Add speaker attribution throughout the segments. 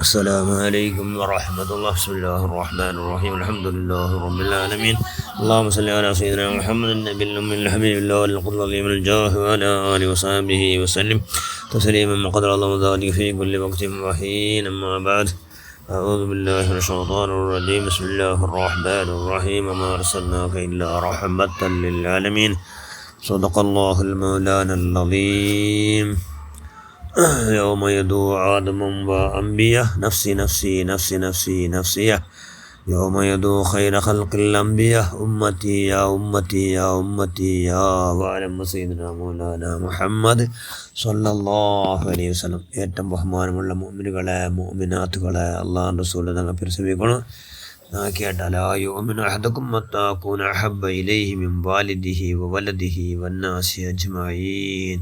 Speaker 1: السلام عليكم ورحمة الله. بسم الله الرحمن الرحيم. الحمد لله رب العالمين. اللهم صل على سيدنا محمد النبي الأمي الحبيب الله القدر من الجاه وعلى آله وصحبه وسلم تسليما ما قدر الله ذلك في كل وقت وحين. أما بعد، أعوذ بالله من الشيطان الرجيم. بسم الله الرحمن الرحيم. وما أرسلناك إلا رحمة للعالمين. صدق الله المولانا العظيم. يوم يدعو آدم وأنبياء نفسي نفسي نفسي نفسي نفسي. يوم يدعو خير خلق الأنبياء أمتي يا أمتي يا أمتي يا وعلم سيدنا مولانا മുഹമ്മദ് സ്വല്ലല്ലാഹു അലൈഹി വസല്ലം. ഏറ്റവും ബഹുമാനമുള്ള മുഅ്മിനുകളെ മുഅ്മിനാത്തുകളെ അല്ലാഹുവിൻ്റെ റസൂൽ തങ്ങൾ പരിശ്രമിക്കണം. കേട്ടാൽ ലാ യുഅ്മിനു അഹദുക്കും ഹത്താ അകൂന അഹബ്ബ ഇലൈഹി മിൻ വാലിദിഹി വവലദിഹി വന്നാസി അജ്മഈൻ.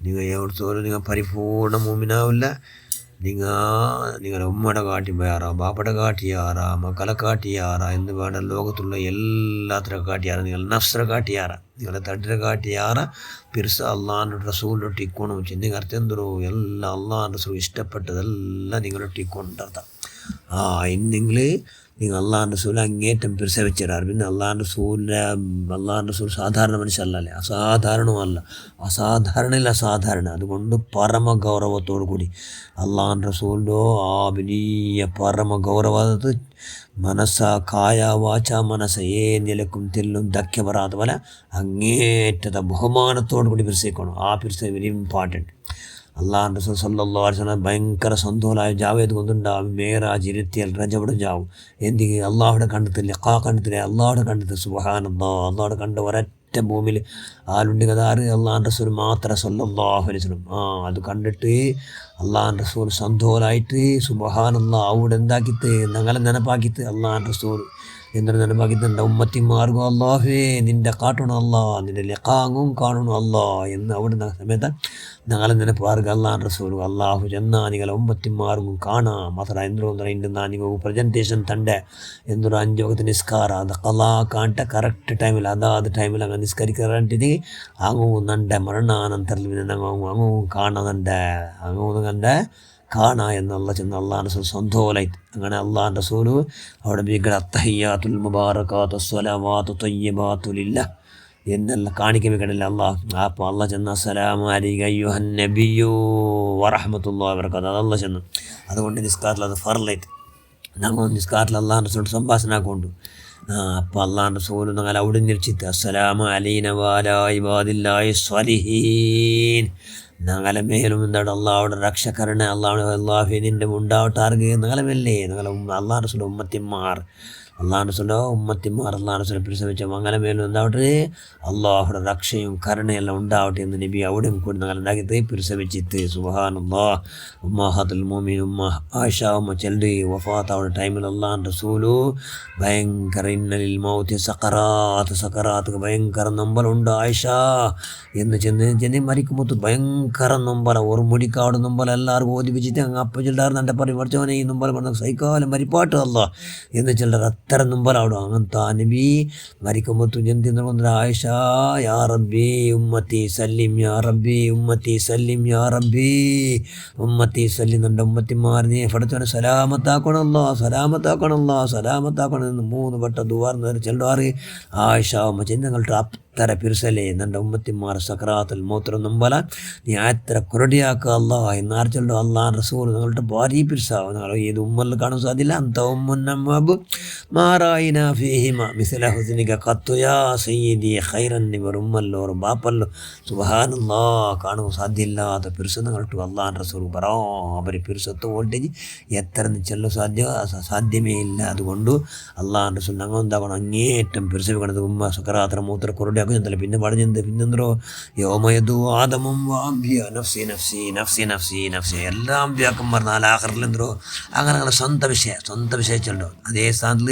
Speaker 1: നിങ്ങൾ എവിടുത്തോലും നിങ്ങൾ പരിപൂർണ്ണ മുഅ്മിനാവില്ല. നിങ്ങളുടെ ഉമ്മയുടെ കാട്ടി വേറെ, ബാപ്പയുടെ കാട്ടിയാറാ, മക്കളെ കാട്ടിയാറാ എന്ന് വേണ്ട ലോകത്തുള്ള എല്ലാത്തിനെ കാട്ടിയാറ, നിങ്ങൾ നഫ്സിനെ കാട്ടിയാറ, നിങ്ങളുടെ തട്ടിനെ കാട്ടിയാറ പിർസ അള്ളാഹിൻ്റെ റസൂലിലോട്ട് ഇക്കോണം വെച്ച് നിങ്ങൾ അർത്ഥം എന്തോ എല്ലാം അള്ളാഹിൻ്റെ റസൂൽ ഇഷ്ടപ്പെട്ടതെല്ലാം നിങ്ങളോട്ട് ഇക്കൊണ്ടർത്ഥം. ഇന്നെങ്കിൽ നിങ്ങൾ അള്ളാഹിൻ്റെ റസൂൽ അങ്ങേറ്റം പിർസവിച്ചിടാറ്. പിന്നെ അള്ളാഹിൻ്റെ റസൂൽ സാധാരണ മനുഷ്യരല്ലേ, അസാധാരണമല്ല, അസാധാരണയിൽ അസാധാരണ. അതുകൊണ്ട് പരമ ഗൗരവത്തോടു കൂടി അള്ളാഹിൻ്റെ റസൂലിൻ്റെ ആ വലിയ പരമ ഗൗരവത്ത് മനസ്സ കായ വാച മനസ്സ നിലക്കും തെല്ലും ധക്ക വരാത്ത പോലെ അങ്ങേറ്റത്തെ ബഹുമാനത്തോടു കൂടി പിർസിക്കണം. ആ പിർസ വെരി ഇമ്പോർട്ടൻറ്റ്. അള്ളാഹിൻ്റെ റസൂൽ സല്ലല്ലാഹു അലൈഹി വസല്ലം ഭയങ്കര സന്തോഷമായ ജാവേത് കൊണ്ടുണ്ടാവും. മേറാജ് ഇരുത്തിയാൽ രജബടെ ജാവും. എന്തെങ്കിലും അള്ളാഹുടെ കണ്ടെത്തില്ല, കണ്ടെത്തില്ല, അള്ളാഹുടെ കണ്ടെത്തി സുബ്ഹാനല്ലാഹ്. അള്ളാഹുടെ കണ്ട ഒരൊറ്റ ഭൂമിയിൽ ആളുണ്ട് കഥാറ് അള്ളാഹിൻ്റെ റസൂൽ മാത്രം സല്ലല്ലാഹു അലൈഹി വസല്ലം. അത് കണ്ടിട്ട് അള്ളാഹിൻ്റെ റസൂൽ സന്തോഷമായിട്ട് സുബ്ഹാനല്ലാഹ് അവിടെ എന്താക്കിത്ത് ഞങ്ങളെ നനപ്പാക്കിത്ത് അള്ളാഹിൻ്റെ റസൂൽ എന്നൊരു നനപ്പാക്കിത്തുണ്ട്. ഉമ്മത്തിമാർഗം അള്ളാഹുവേ നിൻ്റെ കാട്ടണം അല്ലാ, നിൻ്റെ ലിഖാങ്ങും കാണണം അല്ലാ എന്ന് അവിടെ സമയത്ത് ഞങ്ങളെ ನೆನಪಾರ್ಗ ಅಲ್ಲಾಹ್ ರಸೂಲ್ ಅಲ್ಲಾಹು ಜನ್ನ ನಿಗಳ ಉಮ್ಮತ್ತಿಮಾರ್ಗು ಕಾಣ ಮಾತ್ರ ಎಂದ್ರು ಅಂದ್ರೆ ಇಂದು ನೀವು ಪ್ರೆಸೆಂಟೇಷನ್ ತಂಡೆ ಎಂದ್ರು ಅಂಜೋಗದ ನಿಸ್ಕಾರ ಅದು ಕಲಾ ಕಾಂಟ ಕರೆಕ್ಟ್ ಟೈಮಿಲ್ಲ ಅದಾದ ಟೈಮಿಲ್ಲ ಹಂಗೆ ನಿಸ್ಕರಿಕರಂಟಿದಿ ಹಂಗೂ ನಂಡೆ ಮರಣ ನಂತರದಲ್ಲಿ ನಂಗೆ ಹಂಗೂ കാണുന്നുണ്ട് അങ്ങ് കണ്ട് കാണാ എന്നുള്ള ചെന്ന് അള്ളാഹ് റസൂൽ സന്തോഷമായിട്ട് അങ്ങനെ അള്ളാഹ് റസൂൽ അവിടെ ബീഗട അത്തഹിയ്യാത്തുൽ മുബാറകാത്തു സ്വലവാത്തു തയ്യിബാത്തു ലില്ലാഹ് എന്നെല്ലാം കാണിക്കമിക്കണില്ല അള്ളാഹ്. അപ്പോൾ അള്ളാഹ് ചെന്ന് അസ്സലാമു അലൈക അയ്യുഹൻ നബിയ്യു വറഹ്മത്തുള്ളാഹി വബറകാതുഹു അതല്ല ചെന്ന്. അതുകൊണ്ട് നിസ്കാരത്തിൽ അത് ഫർലായിട്ട് ഞങ്ങൾ നിസ്കാരത്തിൽ അള്ളാഹ് റസൂൽ സംഭാഷണ കൊണ്ടു. അപ്പോൾ അള്ളാഹ് റസൂൽ ഞങ്ങൾ അവിടെ നിരിച്ചിട്ട് അസ്സലാമു അലൈന വഅലാ ഇബാദില്ലാഹി സ്വാലിഹീൻ ഞങ്ങളെ മേലും എന്താണ് അള്ളാഹുടെ രക്ഷകരണ അള്ളാഹു നിൻ്റെ ഉണ്ടാവട്ടാറുക ഞങ്ങളെ മേലേ ഞങ്ങളെ അള്ളാഹ് റസൂൽ ഉമ്മത്തിമാർ അള്ളാഹ് റസൂലിൻ്റെ ഉമ്മത്തിമാർ അള്ളാഹ് റസൂലെ പിടിച്ചു അങ്ങനെ മേലും എന്താവട്ടെ അള്ളാഹുടെ രക്ഷയും കരുണയെല്ലാം ഉണ്ടാവട്ടെ എന്ന് നബി അവിടെയും കൂടി ഞങ്ങളുണ്ടാക്കി പിരിസവിച്ചിട്ട് സുബ്ഹാനല്ലാഹ്. ഉമ്മാഹത്തുൽ മുഅ്മിനീൻ ഉമ്മ ആയിഷ ഉമ്മ ചെല്ലി വഫാത്താവുന്ന ടൈമിൽ അള്ളാഹ് റസൂലു ഭയങ്കര ഇന്നലിൽ മൗത്തി സക്കറാത്ത് ഭയങ്കര നൊമ്പലുണ്ട് ആയിഷ എന്ന് ചെന്ന് മരിക്കുമ്പോൾ ഭയങ്കര നൊമ്പല ഒരു മുടിക്കാട് നൊമ്പല എല്ലാവർക്കും ഓദിപ്പിച്ചിട്ട് അങ്ങ് അപ്പം ചെല്ലാറ് എൻ്റെ പറയും പഠിച്ചവനെ ഈ നൊമ്പല പറഞ്ഞ സൈക്കാലം മരിപ്പാട്ട് അല്ല എന്ന് ചെല്ലർ അത്ര നൊമ്പലാവിടും. അങ്ങനത്തെ നബി മരിക്കുമ്പോൾ ചെന്ന് ആയിഷ യാ റബ്ബി ഉമ്മത്തി സല്ലിം യാ റബ്ബി ഉമ്മത്തി സല്ലിം യാ റബ്ബി ഉമ്മത്തി സല്ലിം എൻ്റെ ഉമ്മത്തിമാർ നീ പഠിച്ചവനെ സലാമത്താക്കണമല്ലോ സലാമത്താക്കണമല്ലോ സലാമത്താക്കണം എന്ന് 3 വട്ടം ദുആ ചെല്ലാറ് ആയിഷ ഉമ്മ ചെന്നങ്ങളുടെ അത്ര പിരിസലേ എൻ്റെ ഉമ്മത്തിമാർ സക്രാത്തുൽ മൗത്ത് നൊമ്പല നീ അത്ര കുരടിയാക്കുക അല്ലാ എന്നാർ ചെല്ലോ അള്ളാഹ് റസൂൽ നിങ്ങളുടെ ഭാര്യ പിരിസാവും. നിങ്ങൾ ഏത് ഉമ്മൽ കാണാൻ സാധ്യല്ല അന്ത ഉമ്മുന്നമ്മബ് മാറായിന ഫീഹിമ മിസ്ല ഹുസ്നിക ഖത്തു യാ സയ്യിദി ഖൈറൻ നിവർ ഉമ്മല്ലോ ബാപ്പല്ലോ സുബ്ഹാനല്ലാഹ് കാണുക സാധ്യമില്ലാത്ത പിരിസ് നിങ്ങളിട്ടു അള്ളാഹ് റസൂൽ ബറാബരി പിരിസത്ത് വോൾട്ടേജ് എത്ര ചെല്ലോ സാധ്യമേ ഇല്ല. അതുകൊണ്ട് അള്ളാഹ് റസൂൽ ഞങ്ങൾ എന്താക്കണം അങ്ങേറ്റം പിരിസ് വെക്കണത് ഉമ്മ സക്രാത്ര മൂത്ര കുരടിയാക്കും ചെന്നല്ല. പിന്നെ പറഞ്ഞത് പിന്നെന്തോ യോമയദു ആദമും വാംബിയ നഫ്സി നഫ്സി നഫ്സി നഫ്സി നഫ്സി എല്ലാ അമ്പിയാക്കന്മാർ നാലാഖറിലെന്തോ അങ്ങനെ സ്വന്തം വിഷയം ചെല്ലോ. അതേ സ്ഥാനത്തിൽ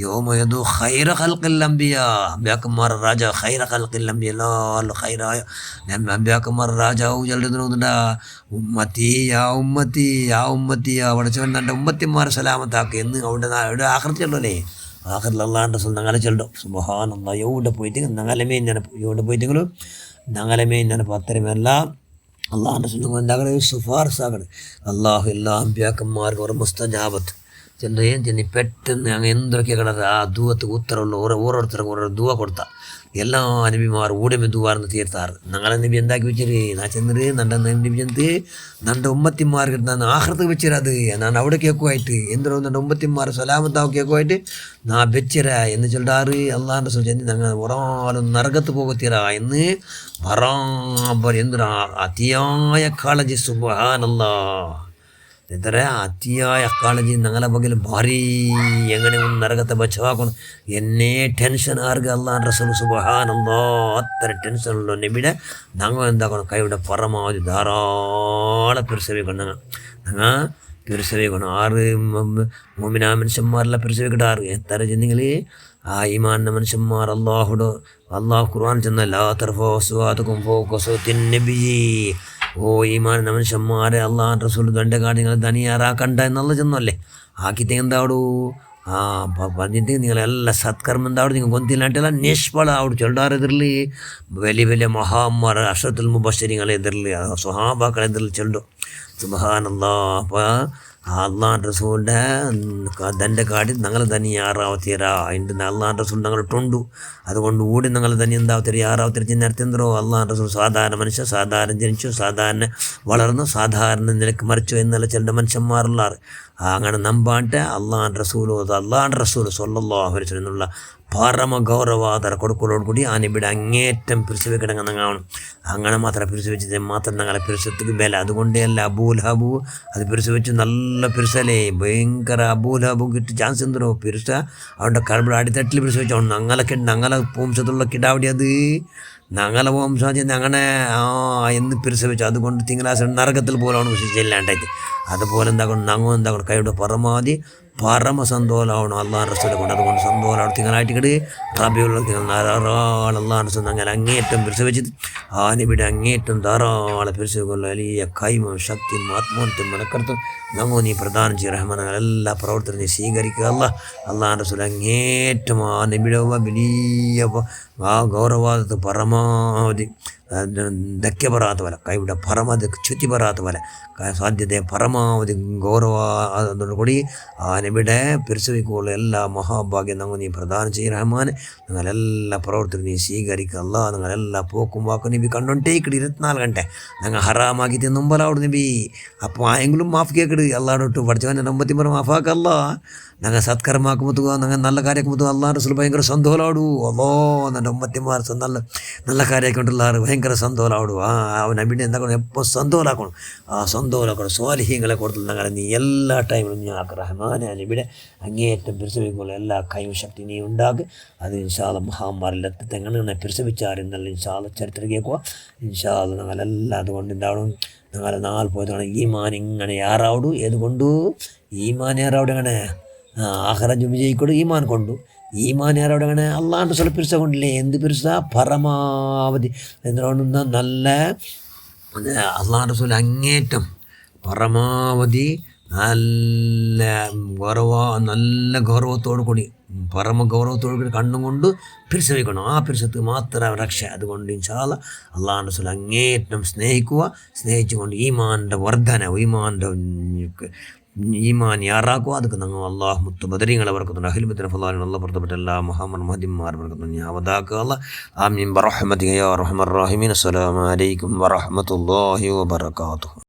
Speaker 1: യോമയദു ഖൈറ ഖൽഖിൽ അംബിയ അമ്പിയാക്കന്മാർ രാജ ഖൈറ ഖൽഖിൽ അംബിയ എല്ലാവരും ഖൈറായ അമ്പിയാക്കന്മാർ രാജാവ് ചെല്ലുന്നുണ്ടാ ഉമ്മത്തി യാ ഉമ്മത്തി യാ ഉമ്മത്തി അവിടെ ചെല്ലുന്ന എൻ്റെ ഉമ്മത്തിമാർ സലാമത്താക്കുക എന്ന് അവിടെ ആഖിറത്ത് ചെല്ലല്ലേ. ആഖിറിൽ അള്ളാഹ് റസൂൽ ഞങ്ങളെ ചെല്ലും സുബ്ഹാനല്ലാഹ് എവിടെ പോയിട്ട് ഞങ്ങളെ പോയിട്ടെങ്കിലും ഞങ്ങളെ അത്തരമല്ല അള്ളാഹുൻ്റെ റസൂൽ എന്താകണ ശുപാർശാകണം. അള്ളാഹു എല്ലാ അമ്പ്യാക്കന്മാർക്കും ഒരു മുസ്തജാബത്ത് ചെന്ന് ಏನು ಚೆನ್ನಿ പെട്ടെന്ന് അങ്ങ് എന്തൊക്കെ കിടന്നത് ആ ദൂവത്ത് ഉത്തരവുള്ള ഓരോരുത്തർക്കും ഓരോ ദൂവ കൊടുത്താൽ എല്ലാ നബിമാർ ഊടമേ ദൂവാർന്ന് തീർത്താറ്. ഞങ്ങളെ നബി എന്താക്കി വെച്ചിര് നാ ചെന്നിട്ട് നബി ചെന്ന് നൻ്റെ ഉമ്മത്തിമാർക്ക് ನಾನು ആഹ്റത്ത് വെച്ചിരത് ನಾನು അവിടെ കേൾക്കുമായിട്ട് എന്തോ നൻ്റെ ഉമ്മത്തിമാർ സലാമത്താവ് കേൾക്കുമായിട്ട് നാ വെച്ചിര എന്ന് ചൊല്ലാറ്. അള്ളാഹുൻ്റെ റസൂൽ ചെന്ന് ഞങ്ങൾ ഒരാളും നരകത്ത് പോകത്തീരാ എന്ന് ബറാബർ എന്തൊരു അതിയായ കാളജി സുബ്ഹാനല്ലാഹ് ಎಂದರೆ ಅತಿಯಾಯ ಕಾಳಜಿ ನಂಗಲ ಬಗ್ಗೆ ಭಾರಿ ಹೆಂಗನೆ ಒಂದು ನರಗತ್ತೆ ಬಚಾಕೊಂಡು ಎನ್ನೇ ಟೆನ್ಷನ್ ಆರ್ಗ ಅಲ್ಲ ರಸೂಲು ಸುಬ್ಹಾನಲ್ಲಾ ಅತ್ತರ ಟೆನ್ಷನ್ ಉಳ್ಳೋ ನೆಬಿಡ ನಂಗೆ എന്താക്കണം കൈയുടെ പരമാവധി ധാരാളം പിരിസവിക്കണം ഞങ്ങൾ പിരിസവിക്കണം. ആറ് മോമിന മനുഷ്യന്മാരെല്ലാം പിരിസവിക്കട്ടാറ് എത്ര ചെന്നെങ്കിൽ ആ ഈമാൻ്റെ മനുഷ്യന്മാർ അള്ളാഹു ഖുർആൻ ചെന്ന ലാ തർഫഉ അസ്വാതകും ഫൗക സൗത്തിൻ നബി. ഓ ഈമാൻ്റെ മനുഷ്യന്മാരെ അള്ളാഹുൻ്റെ റസൂൽ ദണ്ഡ നിങ്ങൾ ധനിയാറാക്കണ്ട എന്നുള്ള ചെന്നല്ലേ ആക്കിത്തെ എന്താവടു പറഞ്ഞിട്ട് നിങ്ങളെಲ್ಲ ಸತ್ಕರ್ಮ എന്താവಡು നിങ്ങൾ ಗೊಂತಿಲ್ಲ ಅಂಟೆಲ್ಲ ನಿಷ್ಫಲ ಅವ್ರು ಚೊಲ್ಲಾರು ಎದುರಲಿ വലിയ വലിയ മഹാന്മാർ അഷ്റത്തുൽ മുബശ്ശിരീങ്ങൾ എതിരಲಿ സ്വഹാബാക്കൾ എതിരಲಿ ചൊല്ലു സുബ്ഹാനല്ലാഹ്. അപ്പോൾ അള്ളാഹുൻ്റെ റസൂലിൻ്റെ ദൻ്റെ കാട്ടി ഞങ്ങൾ ധനി ಯಾರಾವತೀರಾ ಇಂದು ಅಲ್ಲಾಹ್ ರಸೂಲ್ ഞങ്ങളിട്ടുണ്ട് അതുകൊണ്ട് കൂടി ഞങ്ങൾ ധനി എന്താവത്തീര ಯಾರಾವತೀರ ചിന്നർത്ഥെന്തോ അള്ളാഹ് റസൂൽ സാധാരണ മനുഷ്യൻ സാധാരണ ജനിച്ചു സാധാരണ വളർന്നു സാധാരണ നിലക്ക് മരിച്ചു എന്നുള്ള ചില മനുഷ്യന്മാരുള്ളാറ് അങ്ങനെ നമ്പാണ്ട് അള്ളാഹുൻ്റെ റസൂൽ സ്വല്ലല്ലാഹു അലൈഹി വസല്ലം എന്നുള്ള പരമ ഗൗരവാദര കൊടുക്കലോടുകൂടി ആ നബിയുടെ അങ്ങേറ്റം പിരിച്ചു കിടങ്ങുന്നങ്ങാവണം. അങ്ങനെ മാത്രം പിരിച്ചു വെച്ചത് മാത്രം ഞങ്ങളെ പിരിസത്തിക്ക് ബല. അതുകൊണ്ടേ അല്ല അബൂലഹബു അത് പിരിച്ചു വെച്ച് നല്ല പിരിസലേ ഭയങ്കര അബൂലഹബു കിട്ടി ചാൻസ് എന്തോ പിരിച്ച അവൻ്റെ കടമ്പ അടിത്തട്ടിൽ പിരിച്ചു വെച്ചോ ഞങ്ങളെ വംശത്തുള്ള കിടാവടി അത് ഞങ്ങളെ വംശം അങ്ങനെ എന്ന് പിരിച്ചു വെച്ചു. അതുകൊണ്ട് തിങ്കളാഴ്ച നരകത്തിൽ പോലാണ് വിശ്വസിച്ചില്ലാണ്ടായിട്ട് അതുപോലെ എന്താക്കണം കൈയുടെ പരമാവധി പരമ സന്തോഷമാവണം അള്ളാഹ് റസൂലെ കൊണ്ട്. അതുകൊണ്ട് സന്തോഷമാണ് തിങ്കളായിട്ട് കിട് റബിയുള്ള തിങ്കൾ ധാരാളം അള്ളാഹ് റസൂൽ അങ്ങനെ അങ്ങേറ്റം പിരിച്ചു വെച്ചത് ആ നബിയുടെ അങ്ങേറ്റം ധാരാളം പിരിച്ചു വെക്കുള്ള വലിയ കൈമ ശക്തിയും ആത്മോന്നത്തും മനക്കർത്തും ഞങ്ങൾ നീ പ്രദാനം ചെയ്യ റഹ്മാൻ എല്ലാ പ്രവർത്തനം നീ സ്വീകരിക്കുക. അള്ളാഹ് റസൂൽ അങ്ങേറ്റം ആ നബിയുടെ വലിയ ആ ഗൗരവാദത്ത് പരമാവധി ಧಕ್ಕೆ ಬರಾತ പോലെ കൈയുടെ പരമാവധി ച്യുതി ಬರಾತ പോലെ സാധ്യത പരമാവധി ഗൗരവ കൂടി ആ നബിയുടെ പിരിച്ചുവെക്കുള്ള എല്ലാ മഹാഭാഗ്യം ഞങ്ങൾ നീ പ്രദാനം ചെയ്യ റഹ്മാൻ. ഞങ്ങളെല്ലാ പ്രവർത്തനം നീ സ്വീകരിക്കുക അല്ലാ. ഞങ്ങളെല്ലാ പോക്കും വാക്കും നബി കണ്ടോണ്ടേക്കിട് 24 ಗಂಟೆ ഞങ്ങൾ ഹറാമാക്കി തിന്നുമ്പോഴാവും നബി. അപ്പോൾ ആയെങ്കിലും മാഫ് കേക്കിട് അല്ലാടൊട്ട് പഠിച്ചവനെ നമ്പത്തിമരം മാഫാക്കല്ല. ഞങ്ങൾ സത്കർമാക്കുമ്പോൾ ഞങ്ങൾ നല്ല കാര്യമാക്കുമ്പോൾ അള്ളാഹ് റസൂൽ ഭയങ്കര സന്തോഷാവടു. അല്ലോ എൻ്റെ ഉമ്മത്തിമാർ നല്ല കാര്യമാക്കൊണ്ടുള്ള ഭയങ്കര സന്തോഷാവടു. അവൻ നബിനെ എന്താക്കണം എപ്പോൾ സന്തോഷാക്കണം. ആ സന്തോഷാക്കണം സ്വാലിഹ്യങ്ങളെ കൊടുത്തുള്ള ഞങ്ങളെ നീ എല്ലാ ടൈമിലും നീ ആക്ക് റഹ്മാനെ. നബിയുടെ അങ്ങേറ്റം പിരിച്ചുവെക്കുള്ള എല്ലാ കൈവും ശക്തി നീ ഉണ്ടാക്കുക. അത് ഇൻഷാ അല്ലാഹ് മഹാന്മാരിലെത്തി തെങ്ങനെ പിരിച്ചുവെച്ചാരെന്നല്ല ഇൻഷാ അല്ലാഹ് ചരിത്രം കേൾക്കുക ഇൻഷാ അല്ലാഹ്. ഞങ്ങളെല്ലാം അതുകൊണ്ട് ഉണ്ടാവണം. ഞങ്ങളെ നാല് പോയതാണ് ഈമാൻ ഇങ്ങനെ യാറാവടു. ഏതുകൊണ്ടു ഈമാൻ യാറാവടെ അങ്ങനെ ആഖിറത്ത് വിജയിക്കൊടു ഈമാൻ കൊണ്ടു. ഈമാൻ യാറവിടെ അങ്ങനെ അള്ളാഹുൻ്റെ റസൂൽ പിരിച്ച കൊണ്ടില്ലേ എന്ത് പിരിച്ച പരമാവധി എന്തുകൊണ്ടുന്ന നല്ല അള്ളാഹുൻ്റെ റസൂൽ അങ്ങേറ്റം പരമാവധി നല്ല ഗൗരവത്തോടു കൂടി പരമ ഗൗരവത്തോടു കൂടി കണ്ണും കൊണ്ട് പിരിച്ചു വയ്ക്കണം. ആ പിരിച്ചത്ത് മാത്രം രക്ഷ. അതുകൊണ്ട് ഇൻഷാ അല്ലാഹ് അള്ളാഹുൻ്റെ റസൂൽ അങ്ങേറ്റം സ്നേഹിച്ചുകൊണ്ട് ഈമാൻ്റെ വർധന ഈമാൻ യാറാക്കുക. അതൊക്കെ ഞങ്ങൾ അള്ളാഹ് മുത്ത് ബദരീങ്ങളെ വർക്കുന്നുണ്ട് അഹിൽബത്തിന് ഫലാലിന് അള്ളാഹ് പുറത്തപ്പെട്ട എല്ലാ മുഹമ്മദ് മഹദിമാർ വർക്കുന്നുണ്ട് ഞാൻ അവതാക്കുക അല്ലാഹ്. ആമീൻ ബറഹ്മതിക യാ അർഹമർ റഹീമീൻ. അസ്സലാമു അലൈക്കും വറഹ്മത്തുള്ളാഹി വബറകാതുഹു.